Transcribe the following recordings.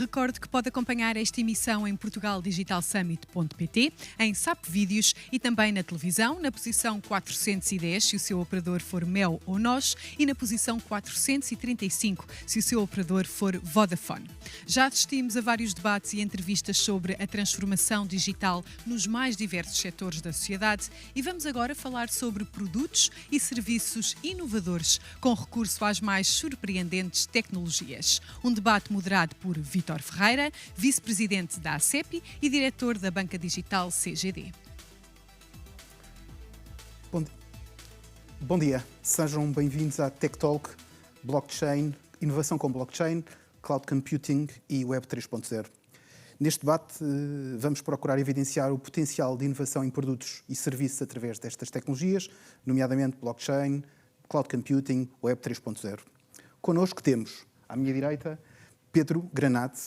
Recordo que pode acompanhar esta emissão em portugaldigitalsummit.pt, em SAP Vídeos e também na televisão, na posição 410 se o seu operador for Mel ou NOS e na posição 435 se o seu operador for Vodafone. Já assistimos a vários debates e entrevistas sobre a transformação digital nos mais diversos setores da sociedade e vamos agora falar sobre produtos e serviços inovadores com recurso às mais surpreendentes tecnologias. Um debate moderado por Vítor Ferreira, vice-presidente da ACEPI e diretor da banca digital CGD. Bom dia, sejam bem-vindos à Tech Talk, Blockchain, Inovação com Blockchain, Cloud Computing e Web 3.0. Neste debate vamos procurar evidenciar o potencial de inovação em produtos e serviços através destas tecnologias, nomeadamente Blockchain, Cloud Computing, Web 3.0. Connosco temos, à minha direita, Pedro Granate,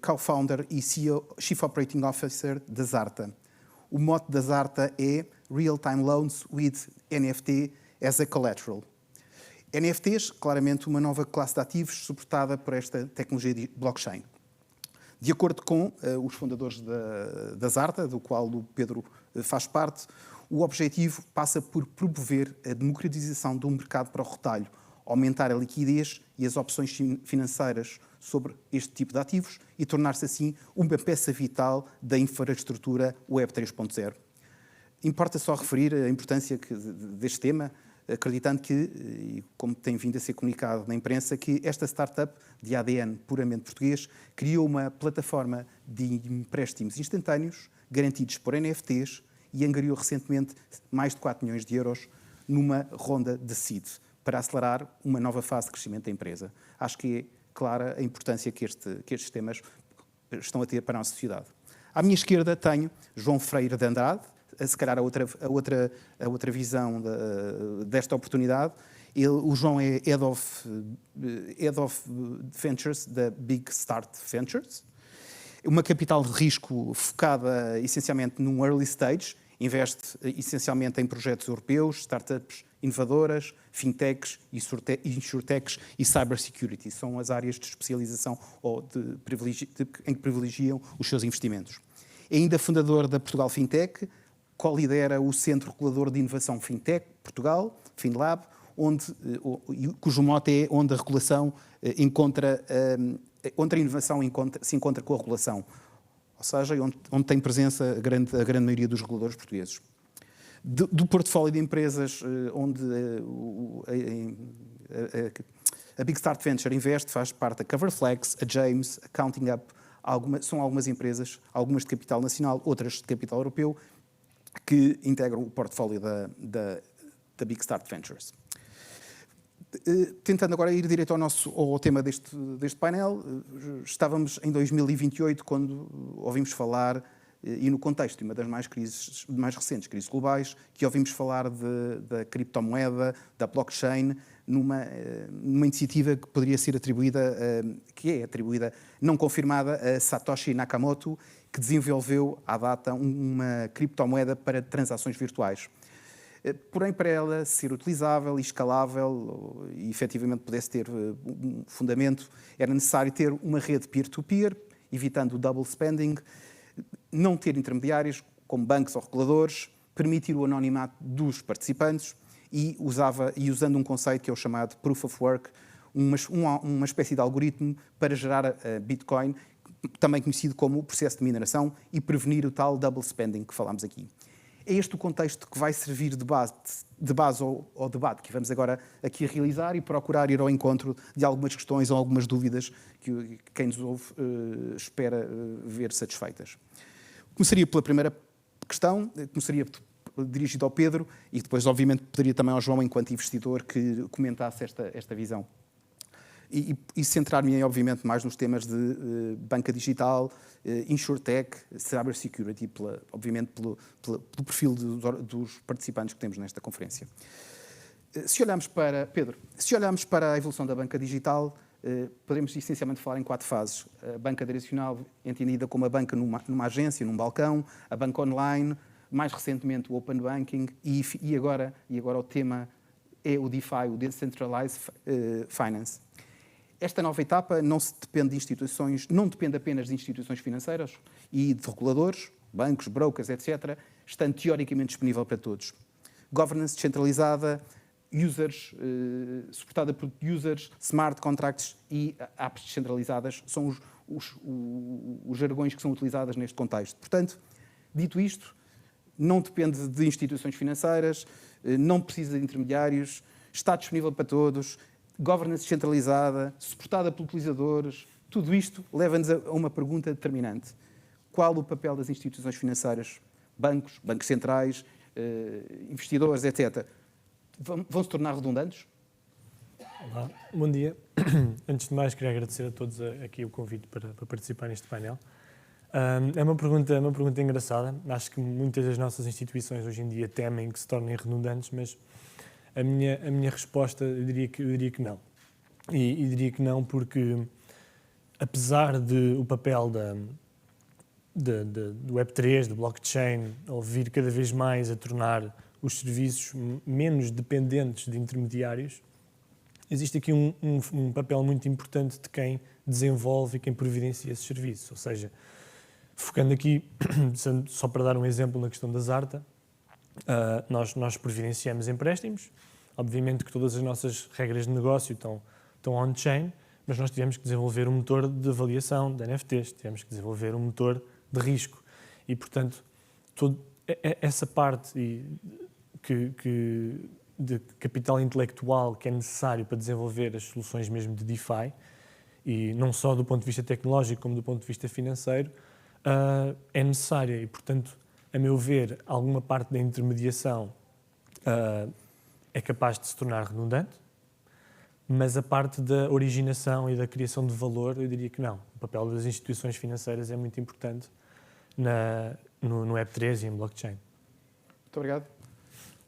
co-founder e CEO, Chief Operating Officer da Zarta. O mote da Zarta é Real-Time Loans with NFT as a Collateral. NFTs, claramente uma nova classe de ativos suportada por esta tecnologia de blockchain. De acordo com os fundadores da Zarta, do qual o Pedro faz parte, o objetivo passa por promover a democratização do mercado para o retalho, aumentar a liquidez e as opções financeiras sobre este tipo de ativos e tornar-se assim uma peça vital da infraestrutura Web 3.0. Importa só referir a importância deste tema, acreditando que, e como tem vindo a ser comunicado na imprensa, que esta startup de ADN puramente português criou uma plataforma de empréstimos instantâneos garantidos por NFTs e angariou recentemente mais de 4 milhões de euros numa ronda de seed para acelerar uma nova fase de crescimento da empresa. Acho que é clara a importância que estes temas estão a ter para a nossa sociedade. À minha esquerda tenho João Freire de Andrade, se calhar a outra visão desta oportunidade. O João é Head of Ventures da Big Start Ventures, uma capital de risco focada essencialmente num early stage, investe essencialmente em projetos europeus, startups inovadoras, fintechs, insurtechs e cybersecurity. São as áreas de especialização ou em que privilegiam os seus investimentos. É ainda fundador da Portugal Fintech, co-lidera o Centro Regulador de Inovação Fintech Portugal, FinLab, cujo mote é onde a regulação onde a inovação se encontra com a regulação, ou seja, onde tem presença a grande maioria dos reguladores portugueses. Do portfólio de empresas onde a Big Start Venture investe, faz parte a Coverflex, a James, a Counting Up, são algumas empresas, algumas de capital nacional, outras de capital europeu, que integram o portfólio da Big Start Ventures. Tentando agora ir direto ao tema deste painel, estávamos em 2028 quando ouvimos falar, e no contexto de uma das mais recentes crises globais, que ouvimos falar da criptomoeda, da blockchain, numa iniciativa que poderia ser atribuída, que é atribuída, não confirmada, a Satoshi Nakamoto, que desenvolveu à data uma criptomoeda para transações virtuais. Porém, para ela ser utilizável e escalável e efetivamente pudesse ter um fundamento, era necessário ter uma rede peer-to-peer, evitando o double spending, não ter intermediários, como bancos ou reguladores, permitir o anonimato dos participantes e usando um conceito que é o chamado Proof of Work, uma espécie de algoritmo para gerar Bitcoin, também conhecido como o processo de mineração, e prevenir o tal double spending que falámos aqui. É este o contexto que vai servir de base ao debate que vamos agora aqui realizar e procurar ir ao encontro de algumas questões ou algumas dúvidas que quem nos ouve espera ver satisfeitas. Começaria pela primeira questão, começaria dirigido ao Pedro e depois, obviamente, pediria também ao João, enquanto investidor, que comentasse esta visão. E centrar-me, obviamente, mais nos temas de banca digital, insurtech, cybersecurity, obviamente pelo perfil dos participantes que temos nesta conferência. Se olharmos para a evolução da banca digital, podemos essencialmente falar em 4 fases. A banca tradicional, entendida como a banca numa agência, num balcão, a banca online, mais recentemente o Open Banking e agora o tema é o DeFi, o Decentralized Finance. Esta nova etapa não depende apenas de instituições financeiras e de reguladores, bancos, brokers, etc., estando teoricamente disponível para todos. Governance descentralizada, suportada por users, smart contracts e apps descentralizadas são os jargões que são utilizados neste contexto. Portanto, dito isto, não depende de instituições financeiras, não precisa de intermediários, está disponível para todos, governance descentralizada, suportada por utilizadores. Tudo isto leva-nos a uma pergunta determinante. Qual o papel das instituições financeiras, bancos centrais, investidores, etc., vão se tornar redundantes? Olá, bom dia. Antes de mais, queria agradecer a todos aqui o convite para participar neste painel. É uma pergunta engraçada. Acho que muitas das nossas instituições hoje em dia temem que se tornem redundantes, mas a minha resposta eu diria que não. E diria que não porque, apesar de o papel do Web3, do blockchain, ao vir cada vez mais a tornar os serviços menos dependentes de intermediários, existe aqui um papel muito importante de quem desenvolve e quem providencia esses serviços. Ou seja, focando aqui, só para dar um exemplo na questão da Zarta, nós providenciamos empréstimos. Obviamente que todas as nossas regras de negócio estão on-chain, mas nós tivemos que desenvolver um motor de avaliação de NFTs, tivemos que desenvolver um motor de risco. E, portanto, essa parte de capital intelectual que é necessário para desenvolver as soluções mesmo de DeFi, e não só do ponto de vista tecnológico como do ponto de vista financeiro, é necessária. E, portanto, a meu ver, alguma parte da intermediação é capaz de se tornar redundante, mas a parte da originação e da criação de valor, eu diria que não. O papel das instituições financeiras é muito importante no Web3 e em blockchain. Muito obrigado.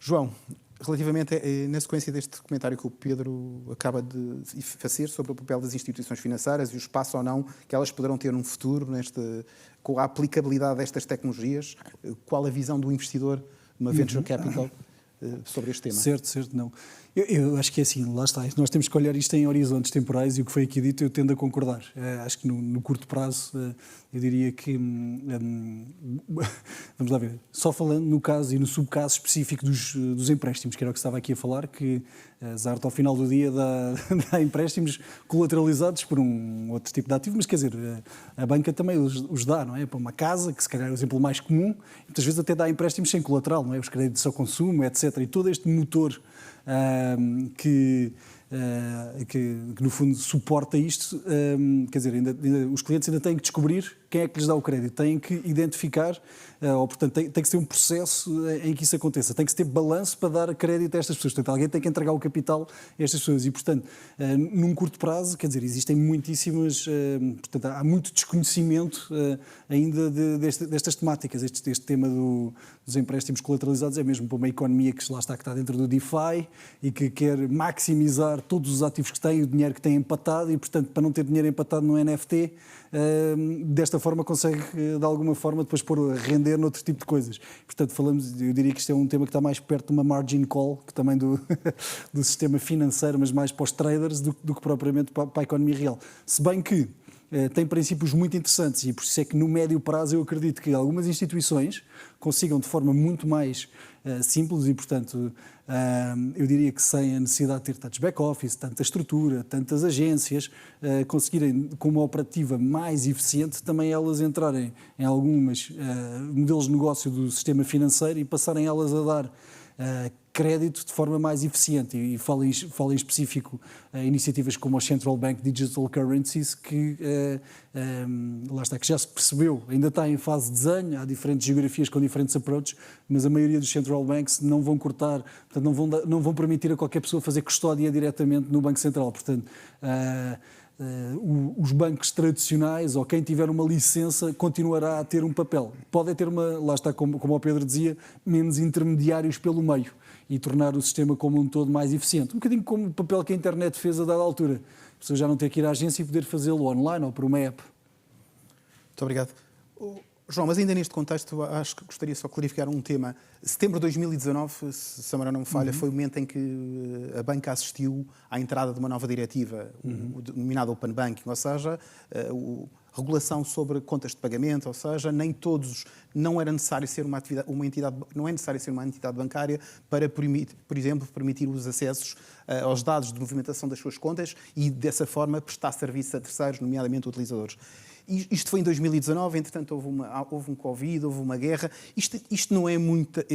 João, relativamente na sequência deste comentário que o Pedro acaba de fazer sobre o papel das instituições financeiras e o espaço ou não que elas poderão ter num futuro com a aplicabilidade destas tecnologias, qual a visão do investidor, uma venture capital, sobre este tema? Certo, não. Eu acho que é assim, lá está. Nós temos que olhar isto em horizontes temporais e o que foi aqui dito eu tendo a concordar. Acho que no curto prazo, eu diria que, vamos lá ver, só falando no caso e no subcaso específico dos empréstimos, que era o que estava aqui a falar, que a Zarta ao final do dia dá empréstimos colateralizados por um outro tipo de ativo, mas quer dizer, a banca também os dá, não é? Para uma casa, que se calhar é o exemplo mais comum, muitas vezes até dá empréstimos sem colateral, não é? Os créditos ao consumo, etc. E todo este motor que no fundo suporta isto, quer dizer, os clientes ainda têm que descobrir quem é que lhes dá o crédito, têm que identificar, ou portanto tem que ser um processo em que isso aconteça, tem que ter balanço para dar crédito a estas pessoas, portanto alguém tem que entregar o capital a estas pessoas e portanto num curto prazo, quer dizer, existem muitíssimas, portanto há muito desconhecimento ainda destas temáticas, este tema dos empréstimos colateralizados é mesmo para uma economia que lá está, que está dentro do DeFi e que quer maximizar todos os ativos que tem, o dinheiro que tem empatado e portanto para não ter dinheiro empatado no NFT, desta forma consegue de alguma forma depois pôr a render noutro tipo de coisas. Portanto, eu diria que isto é um tema que está mais perto de uma margin call, que também do sistema financeiro, mas mais para os traders do que propriamente para a economia real. Se bem que tem princípios muito interessantes e por isso é que no médio prazo eu acredito que algumas instituições consigam de forma muito mais simples e, portanto, eu diria que sem a necessidade de ter tantos back-office, tanta estrutura, tantas agências, conseguirem com uma operativa mais eficiente também elas entrarem em alguns modelos de negócio do sistema financeiro e passarem elas a dar crédito de forma mais eficiente e falo em específico iniciativas como a Central Bank Digital Currencies que lá está, que já se percebeu, ainda está em fase de desenho, há diferentes geografias com diferentes approaches, mas a maioria dos Central Banks não vão cortar, portanto não vão permitir a qualquer pessoa fazer custódia diretamente no Banco Central, portanto os bancos tradicionais ou quem tiver uma licença continuará a ter um papel. Pode ter lá está, como o Pedro dizia, menos intermediários pelo meio e tornar o sistema como um todo mais eficiente. Um bocadinho como o papel que a internet fez a dada altura. A pessoa já não ter que ir à agência e poder fazê-lo online ou por uma app. Muito obrigado. João, mas ainda neste contexto, acho que gostaria só de clarificar um tema. Setembro de 2019, se a memória não me falha, foi o momento em que a banca assistiu à entrada de uma nova diretiva, denominada Open Banking, ou seja, regulação sobre contas de pagamento, ou seja, nem todos, não era necessário ser uma entidade, não é necessário ser uma entidade bancária para, por exemplo, permitir os acessos aos dados de movimentação das suas contas e, dessa forma, prestar serviço a terceiros, nomeadamente utilizadores. Isto foi em 2019, entretanto houve um Covid, houve uma guerra. Isto não é muita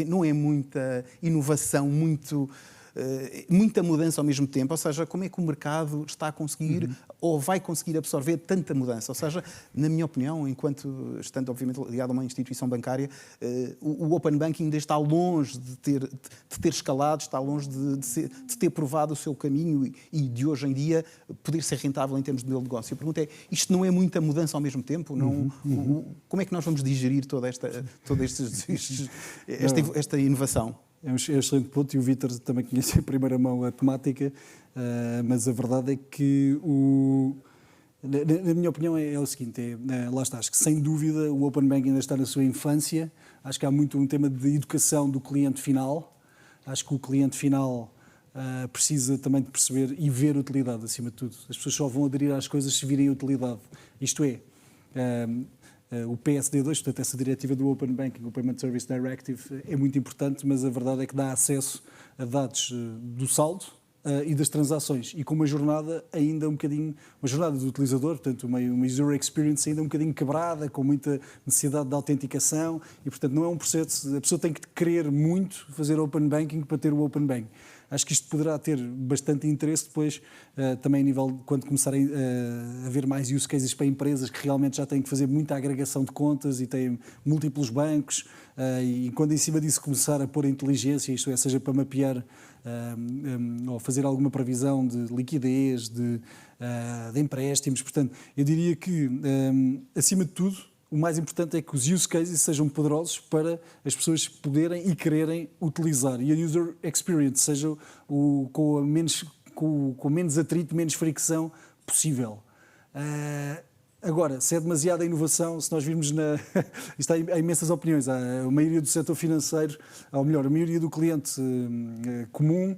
inovação, muita mudança ao mesmo tempo. Ou seja, como é que o mercado está a conseguir ou vai conseguir absorver tanta mudança? Ou seja, na minha opinião, enquanto estando obviamente ligado a uma instituição bancária, o Open Banking ainda está longe de ter escalado, está longe de ter provado o seu caminho e de hoje em dia poder ser rentável em termos de modelo de negócio. A pergunta é, isto não é muita mudança ao mesmo tempo? Como é que nós vamos digerir toda esta inovação? É um excelente ponto e o Vítor também conhece em primeira mão a temática, mas a verdade é que, na minha opinião, é o seguinte, lá está, acho que sem dúvida o Open Banking ainda está na sua infância, acho que há muito um tema de educação do cliente final, acho que o cliente final precisa também de perceber e ver utilidade, acima de tudo. As pessoas só vão aderir às coisas se virem utilidade, isto é... O PSD2, portanto, essa diretiva do Open Banking, o Payment Service Directive, é muito importante, mas a verdade é que dá acesso a dados do saldo e das transações, e com uma jornada ainda um bocadinho, uma jornada do utilizador, portanto, uma user experience ainda um bocadinho quebrada, com muita necessidade de autenticação, e, portanto, não é um processo, a pessoa tem que querer muito fazer Open Banking para ter o Open Banking. Acho que isto poderá ter bastante interesse depois, também a nível de quando começarem a haver mais use cases para empresas que realmente já têm que fazer muita agregação de contas e têm múltiplos bancos, e quando em cima disso começar a pôr a inteligência, isto é, seja para mapear ou fazer alguma previsão de liquidez, de empréstimos. Portanto, eu diria que, acima de tudo, o mais importante é que os use cases sejam poderosos para as pessoas poderem e quererem utilizar. E a user experience seja com menos atrito, menos fricção possível. Agora, se é demasiada inovação, se nós virmos há imensas opiniões. A maioria do setor financeiro, ou melhor, a maioria do cliente comum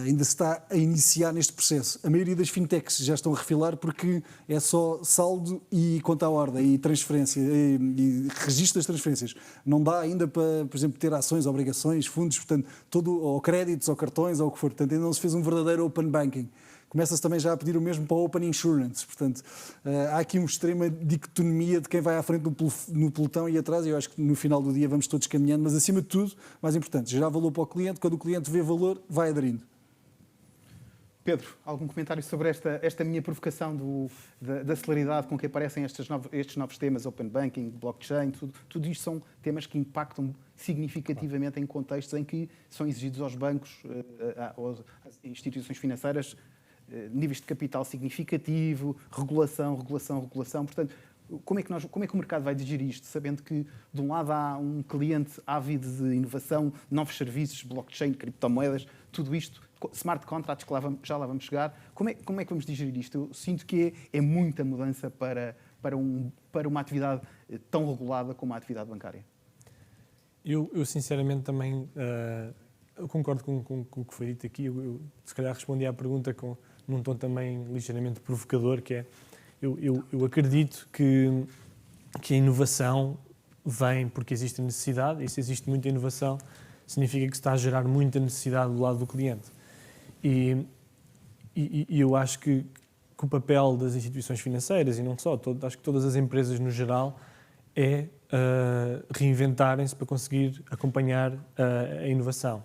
ainda se está a iniciar neste processo. A maioria das fintechs já estão a refilar porque é só saldo e conta à ordem e transferência e registro das transferências. Não dá ainda para, por exemplo, ter ações, obrigações, fundos, portanto, ou créditos, ou cartões, ou o que for. Portanto, ainda não se fez um verdadeiro Open Banking. Começa-se também já a pedir o mesmo para o Open Insurance. Portanto, há aqui uma extrema dicotomia de quem vai à frente no pelotão e atrás, e eu acho que no final do dia vamos todos caminhando, mas acima de tudo, mais importante, gerar valor para o cliente. Quando o cliente vê valor, vai aderindo. Pedro, algum comentário sobre esta minha provocação da celeridade com que aparecem estes novos temas, Open Banking, Blockchain, tudo isto são temas que impactam significativamente em contextos em que são exigidos aos bancos, às instituições financeiras, níveis de capital significativo, regulação. Portanto, como é que o mercado vai digerir isto, sabendo que, de um lado, há um cliente ávido de inovação, novos serviços, blockchain, criptomoedas, tudo isto, smart contracts, que já lá vamos chegar. Como é que vamos digerir isto? Eu sinto que é muita mudança para uma atividade tão regulada como a atividade bancária. Eu sinceramente também eu concordo com o que foi dito aqui. Eu se calhar respondi à pergunta num tom também ligeiramente provocador, que é, eu acredito que a inovação vem porque existe necessidade, e se existe muita inovação, significa que se está a gerar muita necessidade do lado do cliente. E eu acho que o papel das instituições financeiras, e não só, acho que todas as empresas no geral, é reinventarem-se para conseguir acompanhar a inovação.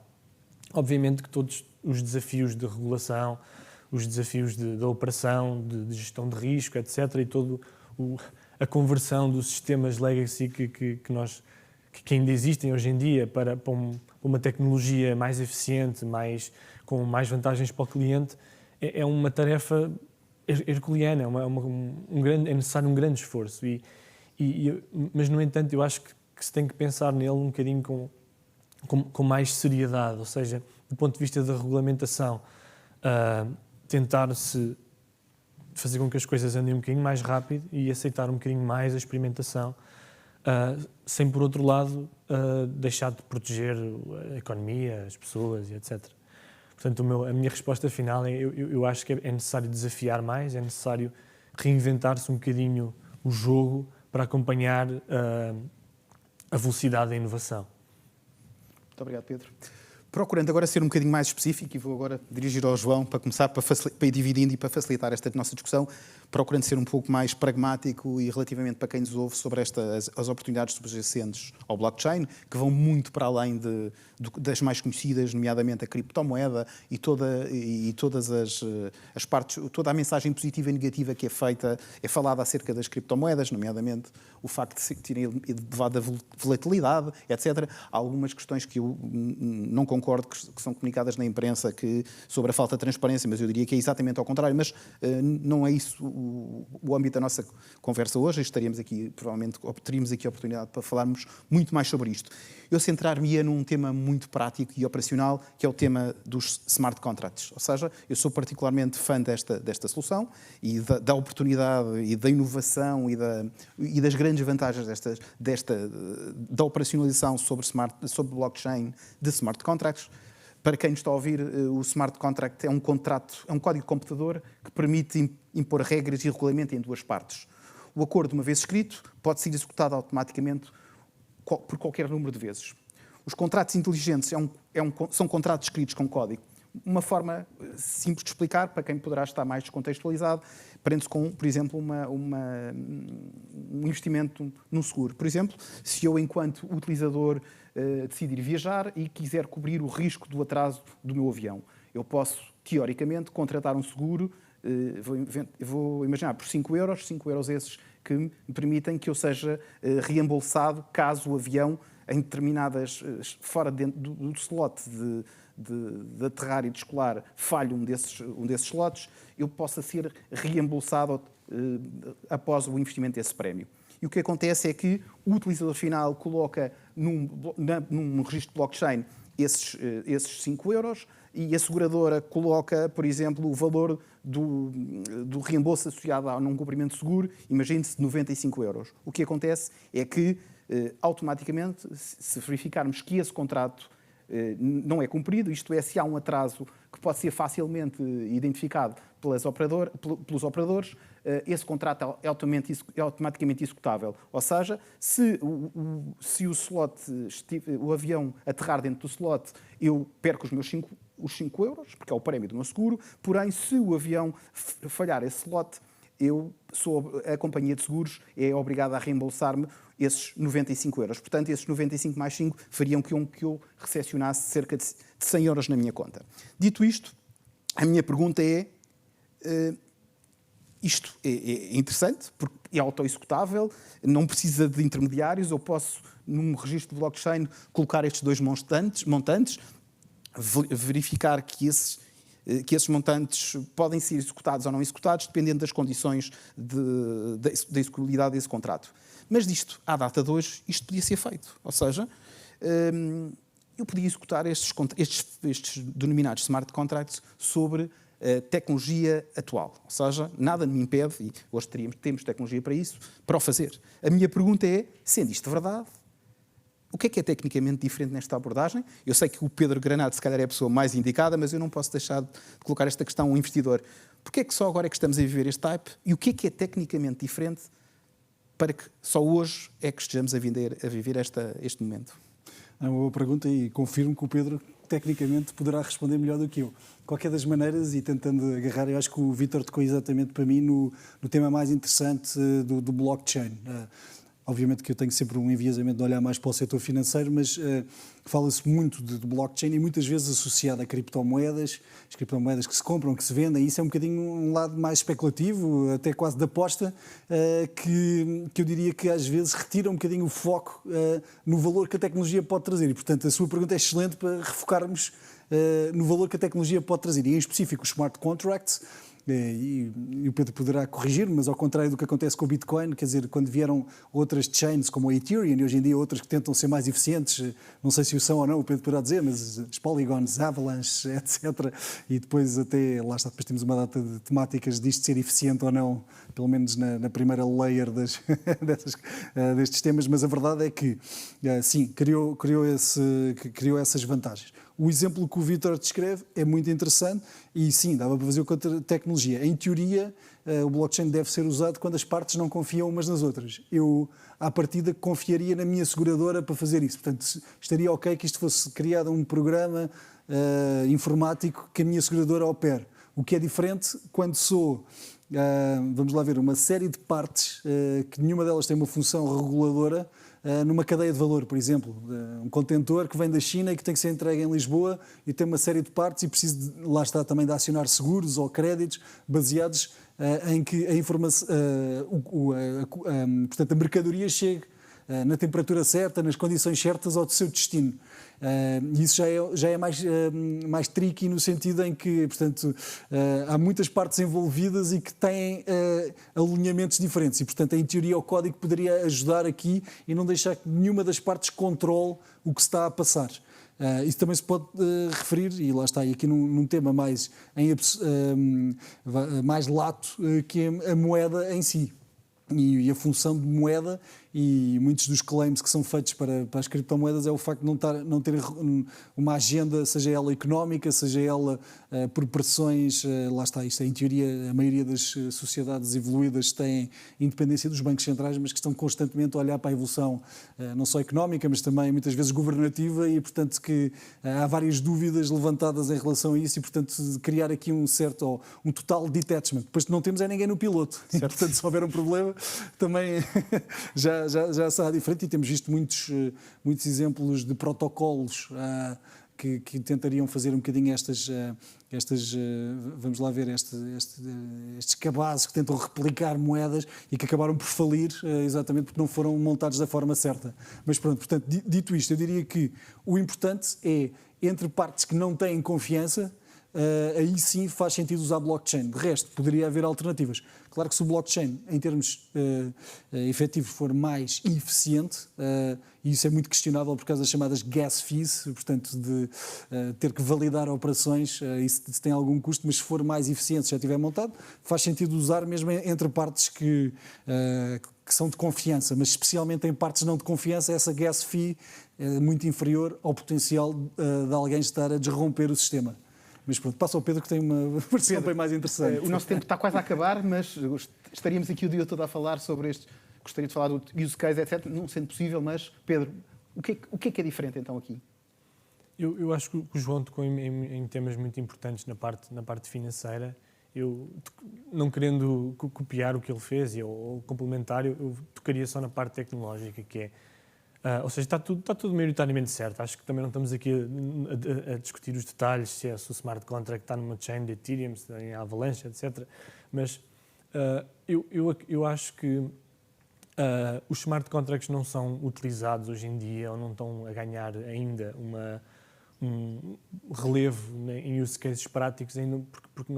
Obviamente que todos os desafios de regulação, os desafios da operação, de gestão de risco, etc., e toda a conversão dos sistemas legacy que ainda existem hoje em dia para uma tecnologia mais eficiente, com mais vantagens para o cliente, é uma tarefa herculeana, é necessário um grande esforço. Mas, no entanto, eu acho que se tem que pensar nele um bocadinho com mais seriedade, ou seja, do ponto de vista da regulamentação, tentar-se fazer com que as coisas andem um bocadinho mais rápido e aceitar um bocadinho mais a experimentação, sem, por outro lado, deixar de proteger a economia, as pessoas e etc. Portanto, a minha resposta final é eu acho que é necessário desafiar mais, é necessário reinventar-se um bocadinho o jogo para acompanhar a velocidade da inovação. Muito obrigado, Pedro. Procurando agora ser um bocadinho mais específico, e vou agora dirigir ao João para começar para ir dividindo e para facilitar esta nossa discussão, procurando ser um pouco mais pragmático e relativamente para quem nos ouve sobre as oportunidades subjacentes ao blockchain, que vão muito para além das mais conhecidas, nomeadamente a criptomoeda e todas as partes, toda a mensagem positiva e negativa que é falada acerca das criptomoedas, nomeadamente o facto de terem elevado a volatilidade, etc. Há algumas questões que eu não concordo que são comunicadas na imprensa sobre a falta de transparência, mas eu diria que é exatamente ao contrário. Mas não é isso o âmbito da nossa conversa hoje. Provavelmente teríamos aqui a oportunidade para falarmos muito mais sobre isto. Eu centrar-me-ia num tema muito prático e operacional, que é o tema dos smart contracts. Ou seja, eu sou particularmente fã desta solução e da oportunidade e da inovação e das grandes vantagens da operacionalização sobre blockchain de smart contracts. Para quem nos está a ouvir, o smart contract é um contrato, é um código de computador que permite impor regras e regulamento em duas partes. O acordo, uma vez escrito, pode ser executado automaticamente por qualquer número de vezes. Os contratos inteligentes são contratos escritos com código. Uma forma simples de explicar, para quem poderá estar mais descontextualizado, prende-se com, por exemplo, um investimento num seguro. Por exemplo, se eu, enquanto utilizador, decidir viajar e quiser cobrir o risco do atraso do meu avião, eu posso, teoricamente, contratar um seguro, vou imaginar, por 5 euros esses que me permitem que eu seja reembolsado caso o avião, em determinadas, fora do slot de aterrar e descolar, falhe um desses slots, eu possa ser reembolsado após o investimento desse prémio. E o que acontece é que o utilizador final coloca num registro blockchain esses 5 euros e a seguradora coloca, por exemplo, o valor do reembolso associado a um cumprimento de seguro, imagine-se 95 euros. O que acontece é que, automaticamente, se verificarmos que esse contrato não é cumprido, isto é, se há um atraso que pode ser facilmente identificado pelos operadores, esse contrato é automaticamente executável. Ou seja, se o avião aterrar dentro do slot, eu perco os 5 euros, porque é o prémio do meu seguro, porém, se o avião falhar esse slot, a companhia de seguros é obrigada a reembolsar-me esses 95 euros. Portanto, esses 95 mais 5 fariam que eu recepcionasse cerca de 100 euros na minha conta. Dito isto, a minha pergunta é, isto é interessante, porque é auto-executável, não precisa de intermediários, eu posso, num registro de blockchain, colocar estes dois montantes, verificar que esses montantes podem ser executados ou não executados, dependendo das condições da executabilidade desse contrato. Mas disto, à data de hoje, isto podia ser feito. Ou seja, eu podia executar estes denominados smart contracts sobre a tecnologia atual. Ou seja, nada me impede, e hoje temos tecnologia para isso, para o fazer. A minha pergunta é, sendo isto verdade, o que é tecnicamente diferente nesta abordagem? Eu sei que o Pedro Granado, se calhar, é a pessoa mais indicada, mas eu não posso deixar de colocar esta questão ao investidor. Porquê é que só agora é que estamos a viver este hype? E o que é tecnicamente diferente para que só hoje é que estejamos a viver este momento? É uma boa pergunta e confirmo que o Pedro, tecnicamente, poderá responder melhor do que eu. De qualquer das maneiras, e tentando agarrar, eu acho que o Vítor tocou exatamente para mim no tema mais interessante do blockchain. Obviamente que eu tenho sempre um enviesamento de olhar mais para o setor financeiro, mas fala-se muito de blockchain e muitas vezes associado a criptomoedas, as criptomoedas que se compram, que se vendem, e isso é um bocadinho um lado mais especulativo, até quase de aposta, que eu diria que às vezes retira um bocadinho o foco no valor que a tecnologia pode trazer. E, portanto, a sua pergunta é excelente para refocarmos no valor que a tecnologia pode trazer. E, em específico, os smart contracts e o Pedro poderá corrigir, mas ao contrário do que acontece com o Bitcoin, quer dizer, quando vieram outras chains como a Ethereum e hoje em dia outras que tentam ser mais eficientes, não sei se o são ou não, o Pedro poderá dizer, mas os Polygons, Avalanche, etc. E depois até, lá está, depois temos uma data de temáticas disto ser eficiente ou não, pelo menos na primeira layer destes temas, mas a verdade é que, sim, criou essas vantagens. O exemplo que o Vítor descreve é muito interessante e sim, dava para fazer com a tecnologia. Em teoria, o blockchain deve ser usado quando as partes não confiam umas nas outras. Eu, à partida, confiaria na minha seguradora para fazer isso. Portanto, estaria ok que isto fosse criado um programa informático que a minha seguradora opere. O que é diferente quando sou, vamos lá ver, uma série de partes que nenhuma delas tem uma função reguladora numa cadeia de valor, por exemplo, um contentor que vem da China e que tem que ser entregue em Lisboa e tem uma série de partes e preciso, lá está, também de acionar seguros ou créditos baseados em que a informação, portanto, a mercadoria chegue na temperatura certa, nas condições certas ao seu destino. E isso já é mais tricky no sentido em que, portanto, há muitas partes envolvidas e que têm alinhamentos diferentes. E, portanto, em teoria, o código poderia ajudar aqui e não deixar que nenhuma das partes controle o que se está a passar. Isso também se pode referir, e lá está, e aqui num tema mais lato, que é a moeda em si. E a função de moeda e muitos dos claims que são feitos para as criptomoedas é o facto de não ter uma agenda, seja ela económica, seja ela por pressões, lá está, isto em teoria a maioria das sociedades evoluídas têm independência dos bancos centrais, mas que estão constantemente a olhar para a evolução não só económica, mas também muitas vezes governativa e portanto que há várias dúvidas levantadas em relação a isso e portanto criar aqui um total detachment. Depois não temos ninguém no piloto e, portanto se houver um problema também já será diferente e temos visto muitos exemplos de protocolos que tentariam fazer um bocadinho vamos lá ver, estes cabazes que tentam replicar moedas e que acabaram por falir exatamente porque não foram montados da forma certa. Mas pronto, portanto, dito isto, eu diria que o importante é, entre partes que não têm confiança, aí sim faz sentido usar blockchain. De resto, poderia haver alternativas. Claro que se o blockchain, em termos efetivos, for mais eficiente, e isso é muito questionável por causa das chamadas gas fees, portanto, de ter que validar operações, isso tem algum custo, mas se for mais eficiente, se já estiver montado, faz sentido usar mesmo entre partes que são de confiança, mas especialmente em partes não de confiança, essa gas fee é muito inferior ao potencial de alguém estar a desromper o sistema. Mas pronto, passa ao Pedro que tem uma versão bem mais interessante. O nosso tempo está quase a acabar, mas estaríamos aqui o dia todo a falar sobre este. Gostaria de falar do use case, etc. Não sendo possível, mas Pedro, o que é diferente então aqui? Eu acho que o João tocou em temas muito importantes na parte financeira. Eu, não querendo copiar o que ele fez ou complementar, eu tocaria só na parte tecnológica, que é. Ou seja, está tudo maioritariamente certo. Acho que também não estamos aqui a discutir os detalhes, se o smart contract está numa chain de Ethereum, se em Avalanche, etc. Mas eu acho que os smart contracts não são utilizados hoje em dia ou não estão a ganhar ainda um relevo em use cases práticos, ainda porque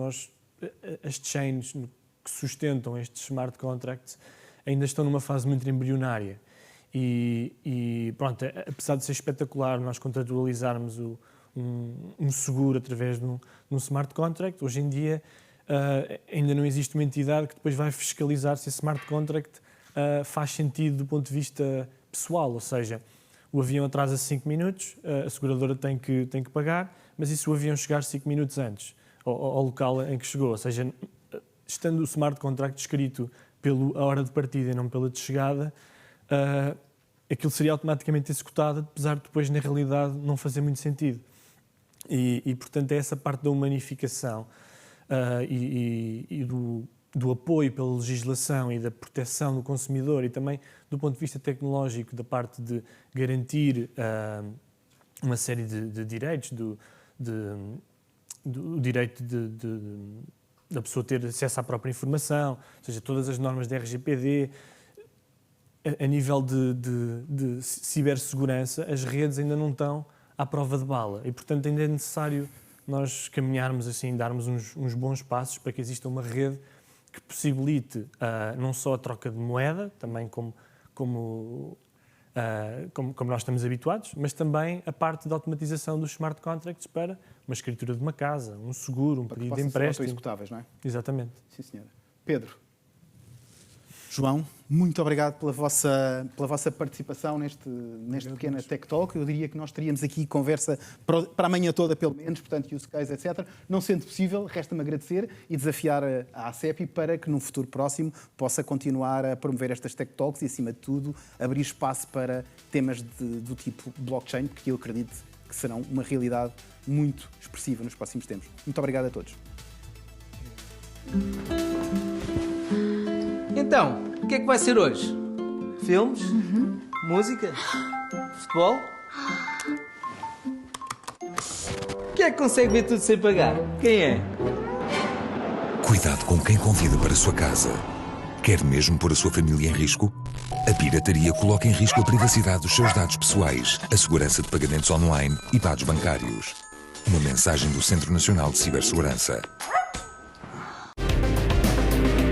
as chains que sustentam estes smart contracts ainda estão numa fase muito embrionária. E pronto, apesar de ser espetacular nós contratualizarmos um seguro através de um smart contract, hoje em dia ainda não existe uma entidade que depois vai fiscalizar se esse smart contract faz sentido do ponto de vista pessoal, ou seja, o avião atrasa 5 minutos, a seguradora tem que pagar, mas e se o avião chegar 5 minutos antes ao local em que chegou? Ou seja, estando o smart contract escrito pela hora de partida e não pela de chegada, aquilo seria automaticamente executado, apesar de depois, na realidade, não fazer muito sentido. E portanto, é essa parte da humanificação e do apoio pela legislação e da proteção do consumidor e também, do ponto de vista tecnológico, da parte de garantir uma série de direitos, do direito da pessoa ter acesso à própria informação, ou seja, todas as normas da RGPD. A nível de cibersegurança, as redes ainda não estão à prova de bala e, portanto, ainda é necessário nós caminharmos assim, darmos uns bons passos para que exista uma rede que possibilite não só a troca de moeda, também como nós estamos habituados, mas também a parte da automatização dos smart contracts para uma escritura de uma casa, um seguro, um pedido de empréstimo. Executáveis, não é? Exatamente. Sim, senhora. Pedro. João, muito obrigado pela vossa participação neste pequeno Tech Talk. Eu diria que nós teríamos aqui conversa para a manhã toda, pelo menos, portanto, use case, etc. Não sendo possível, resta-me agradecer e desafiar a ACEPI para que, num futuro próximo, possa continuar a promover estas Tech Talks e, acima de tudo, abrir espaço para temas do tipo blockchain, porque eu acredito que serão uma realidade muito expressiva nos próximos tempos. Muito obrigado a todos. Então, o que é que vai ser hoje? Filmes? Música? Futebol? Quem é que consegue ver tudo sem pagar? Quem é? Cuidado com quem convida para a sua casa. Quer mesmo pôr a sua família em risco? A pirataria coloca em risco a privacidade dos seus dados pessoais, a segurança de pagamentos online e dados bancários. Uma mensagem do Centro Nacional de Cibersegurança.